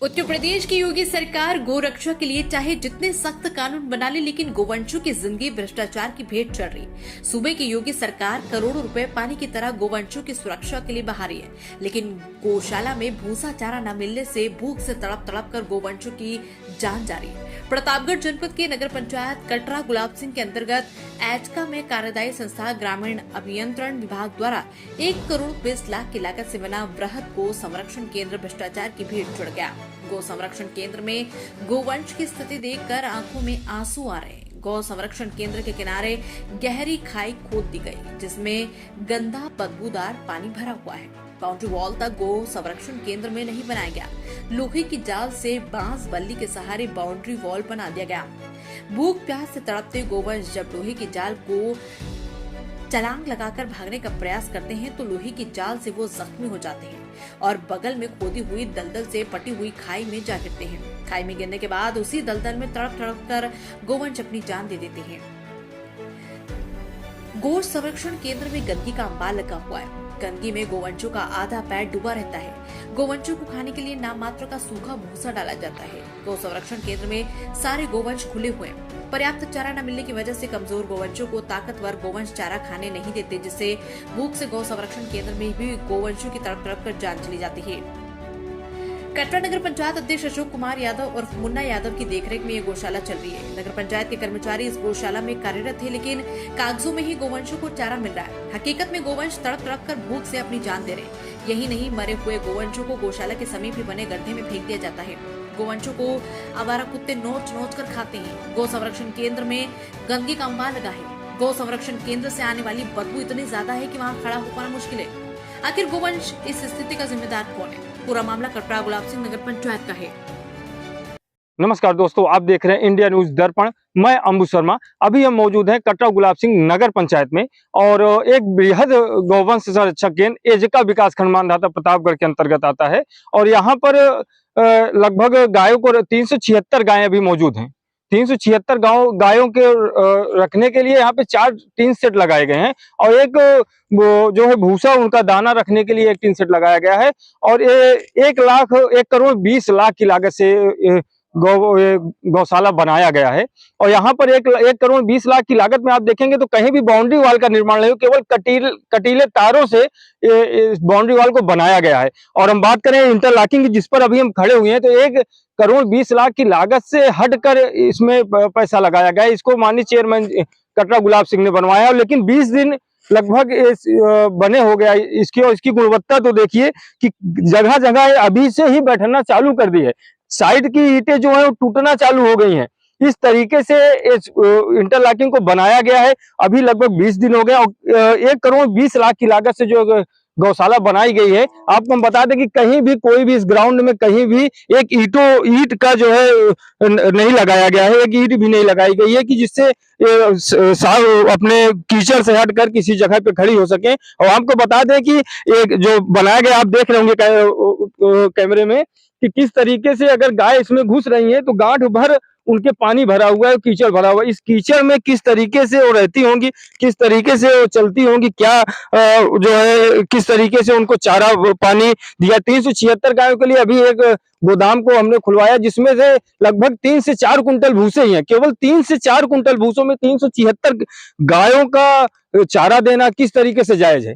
उत्तर प्रदेश की योगी सरकार गोरक्षा के लिए चाहे जितने सख्त कानून बना ले, लेकिन गोवंशों की जिंदगी भ्रष्टाचार की भेंट चढ़ रही। सूबे की योगी सरकार करोड़ों रुपए पानी की तरह गोवंशों की सुरक्षा के लिए बहा रही है, लेकिन गौशाला में भूसा चारा न मिलने से भूख से तड़प तड़प कर गोवंशों की जान जा रही है। प्रतापगढ़ जनपद के नगर पंचायत कटरा गुलाब सिंह के अंतर्गत एचका में कार्यदायी संस्था ग्रामीण अभियंत्रण विभाग द्वारा 1 करोड़ 20 लाख की लागत से बना वृहद गो संरक्षण केंद्र भ्रष्टाचार की भेंट चढ़ गया। गौ संरक्षण केंद्र में गोवंश की स्थिति देखकर आंखों में आंसू आ रहे हैं। गौ संरक्षण केंद्र के किनारे गहरी खाई खोद दी गई, जिसमें गंदा बदबूदार पानी भरा हुआ है। बाउंड्री वॉल तक गौ संरक्षण केंद्र में नहीं बनाया गया। लोहे की जाल से बांस बल्ली के सहारे बाउंड्री वॉल बना दिया गया। भूख प्यास से तड़पते गोवंश जब लोहे की जाल को छलांग लगाकर भागने का प्रयास करते हैं तो लोहे की जाल से वो जख्मी हो जाते हैं और बगल में खोदी हुई दलदल से पटी हुई खाई में जा गिरते हैं। खाई में गिरने के बाद उसी दलदल में तड़प तड़प कर गोवंश अपनी जान दे देते हैं। गौ संरक्षण केंद्र में गंदगी का अंबार लगा हुआ है। गंदगी में गोवंशों का आधा पैर डूबा रहता है। गोवंशों को खाने के लिए नाम मात्र का सूखा भूसा डाला जाता है। गौ संरक्षण केंद्र में सारे गोवंश खुले हुए हैं। पर्याप्त चारा न मिलने की वजह से कमजोर गोवंशों को ताकतवर गोवंश चारा खाने नहीं देते, जिससे भूख से गौ संरक्षण केंद्र में भी गोवंशों की तड़प तड़प कर जान चली जाती है। कटरा नगर पंचायत अध्यक्ष अशोक कुमार यादव और मुन्ना यादव की देखरेख में ये गौशाला चल रही है। नगर पंचायत के कर्मचारी इस गौशाला में कार्यरत थे, लेकिन कागजों में ही गोवंशों को चारा मिल रहा है। हकीकत में गोवंश तड़प तड़प कर भूख से अपनी जान दे रहे। यही नहीं, मरे हुए गोवंशों को गौशाला के समीप ही बने गड्ढे में फेंक दिया जाता है। गोवंशों को आवारा कुत्ते नोच नोच कर खाते हैं। गौ संरक्षण केंद्र में गंदगी का अंबार लगा है। गौ संरक्षण केंद्र से आने वाली बदबू इतनी ज्यादा है कि वहाँ खड़ा हो पाना मुश्किल है। आखिर गोवंश इस स्थिति का जिम्मेदार कौन है? पूरा मामला कटरा गुलाब सिंह नगर पंचायत का है। नमस्कार दोस्तों, आप देख रहे हैं इंडिया न्यूज दर्पण। मैं अंबु शर्मा। अभी हम मौजूद हैं कटरा गुलाब सिंह नगर पंचायत में और एक बृहद गौवंश संरक्षक केंद्र एजका विकास खंड मानधाता प्रतापगढ़ के अंतर्गत आता है और यहाँ पर लगभग गायों को 376 गायें अभी मौजूद हैं। 376 गायों के रखने के लिए यहाँ पे 4 टीन सेट लगाए गए हैं और एक जो है भूसा उनका दाना रखने के लिए एक टीन सेट लगाया गया है और 1 करोड़ 20 लाख की लागत से गौशाला बनाया गया है। और यहाँ पर 1 करोड़ 20 लाख की लागत में आप देखेंगे तो कहीं भी बाउंड्री वॉल का निर्माण नहीं, केवल कटीले तारों से इस बाउंड्री वॉल को बनाया गया है। और हम बात करें इंटरलॉकिंग की, जिस पर अभी हम खड़े हुए हैं, तो 1 करोड़ 20 लाख की लागत से हटकर इसमें पैसा लगाया गया है। इसको माननीय चेयरमैन कटरा गुलाब सिंह ने बनवाया, लेकिन 20 दिन लगभग बने हो गया इसकी। और इसकी गुणवत्ता तो देखिए कि जगह जगह अभी से ही बैठना चालू कर दी है। साइड की ईंटें जो है वो टूटना चालू हो गई हैं। इस तरीके से इस इंटरलॉकिंग को बनाया गया है। अभी लगभग 20 दिन हो गए और 1 करोड़ 20 लाख की लागत से जो गौशाला बनाई गई है। आपको हम बता दें कि कहीं भी कोई भी इस ग्राउंड में कहीं भी एक ईंट का जो है नहीं लगाया गया है, एक ईंट भी नहीं लगाई गई है कि जिससे अपने कीचड़ से हटकर किसी जगह पे खड़ी हो सके। और आपको बता दें कि एक जो बनाया गया, आप देख रहे होंगे कैमरे में कि किस तरीके से अगर गाय इसमें घुस रही है तो गांठ भर उनके पानी भरा हुआ है, कीचड़ भरा हुआ है। इस कीचड़ में किस तरीके से वो रहती होंगी, किस तरीके से वो चलती होंगी, क्या जो है किस तरीके से उनको चारा पानी दिया। 376 गायों के लिए अभी एक गोदाम को हमने खुलवाया, जिसमें से लगभग 3 से 4 कुंटल भूसे ही हैं। केवल 3 से 4 कुंटल भूसों में 376 गायों का चारा देना किस तरीके से जायज है?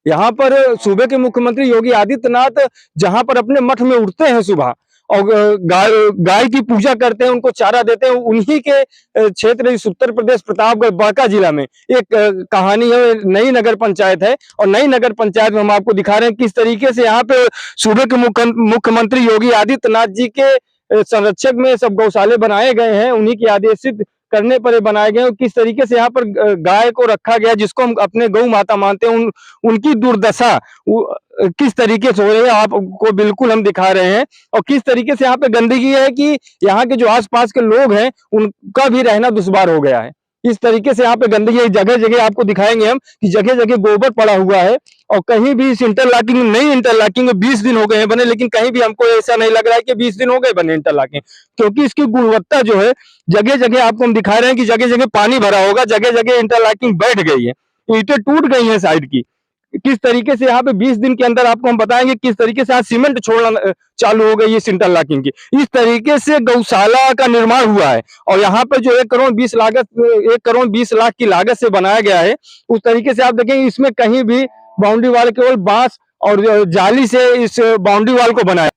यहाँ पर सूबे के मुख्यमंत्री योगी आदित्यनाथ जहां पर अपने मठ में उठते हैं सुबह और गाय की पूजा करते हैं, उनको चारा देते हैं, उन्हीं के क्षेत्र इस उत्तर प्रदेश प्रतापगढ़ बांका जिला में एक कहानी है। नई नगर पंचायत है और नई नगर पंचायत में हम आपको दिखा रहे हैं किस तरीके से यहाँ पे सूबे के मुख्यमंत्री योगी आदित्यनाथ जी के संरक्षक में सब गौशाले बनाए गए हैं, उन्हीं की आदेशित करने पर बनाए गए। किस तरीके से यहाँ पर गाय को रखा गया, जिसको हम अपने गौ माता मानते हैं, उनकी दुर्दशा किस तरीके से हो रही है आपको बिल्कुल हम दिखा रहे हैं। और किस तरीके से यहाँ पे गंदगी है कि यहाँ के जो आसपास के लोग हैं उनका भी रहना दुश्वार हो गया है। इस तरीके से यहाँ पे गंदगी जगह जगह आपको दिखाएंगे हम कि जगह जगह गोबर पड़ा हुआ है और कहीं भी इस इंटरलॉकिंग नई इंटरलॉकिंग 20 दिन हो गए हैं बने, लेकिन कहीं भी हमको ऐसा नहीं लग रहा है कि 20 दिन हो गए बने इंटरलॉकिंग, क्योंकि इसकी गुणवत्ता जो है जगह जगह आपको हम दिखा रहे हैं कि जगह जगह पानी भरा होगा, जगह जगह इंटरलॉकिंग बैठ गई है, ईंटें टूट गई हैं साइड की। किस तरीके से यहाँ पे 20 दिन के अंदर आपको हम बताएंगे किस तरीके से यहाँ सीमेंट छोड़ना चालू हो गई है इंटरलॉकिंग की। इस तरीके से गौशाला का निर्माण हुआ है और यहाँ पे जो 1 करोड़ 20 लाख की लागत से बनाया गया है, उस तरीके से आप देखेंगे इसमें कहीं भी बाउंड्री वाल, केवल बांस और जाली से इस बाउंड्री वाल को बनाया।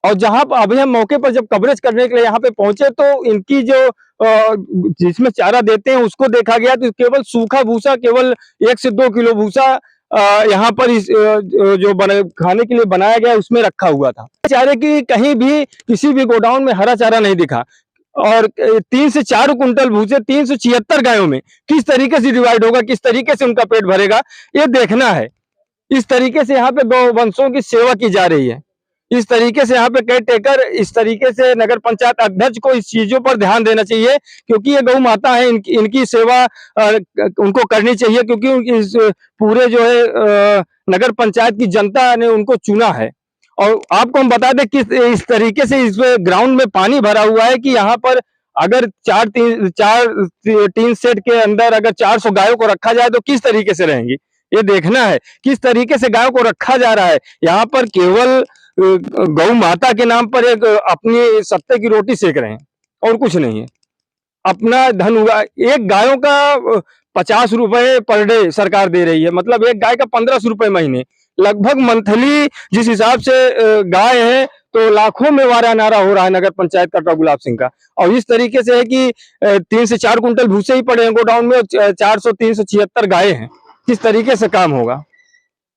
और जहां पर अभी हम मौके पर जब कवरेज करने के लिए यहाँ पे पहुंचे तो इनकी जो जिसमें चारा देते हैं उसको देखा गया तो केवल सूखा भूसा, केवल 1 से 2 किलो भूसा यहाँ पर इस जो खाने के लिए बनाया गया उसमें रखा हुआ था। चारे की कहीं भी किसी भी गोडाउन में हरा चारा नहीं दिखा और 3 से 4 कुंटल भूसे 376 गायों में किस तरीके से डिवाइड होगा, किस तरीके से उनका पेट भरेगा, ये देखना है। इस तरीके से यहाँ पे गौवंशों की सेवा की जा रही है। इस तरीके से यहाँ पे केयर टेकर, इस तरीके से नगर पंचायत अध्यक्ष को इस चीजों पर ध्यान देना चाहिए क्योंकि ये गौ माता है, इनकी सेवा उनको करनी चाहिए क्योंकि इस पूरे जो है नगर पंचायत की जनता ने उनको चुना है। और आपको हम बता दें कि इस तरीके से इस ग्राउंड में पानी भरा हुआ है कि यहाँ पर अगर टीन सेट के अंदर अगर 400 गायों को रखा जाए तो किस तरीके से रहेंगी, ये देखना है। किस तरीके से गायों को रखा जा रहा है, यहाँ पर केवल गौ माता के नाम पर एक अपनी सत्ते की रोटी सेक रहे हैं और कुछ नहीं है। अपना धन हुआ, एक गायों का 50 रुपए पर डे सरकार दे रही है, मतलब एक गाय का 1500 रुपए महीने, लगभग मंथली जिस हिसाब से गाय है तो लाखों में वारा नारा हो रहा है नगर पंचायत कटरा गुलाब सिंह का। और इस तरीके से है कि 3 से 4 कुंटल भूसे ही पड़े हैं गोडाउन में, 400 376 गाय हैं, किस तरीके से काम होगा।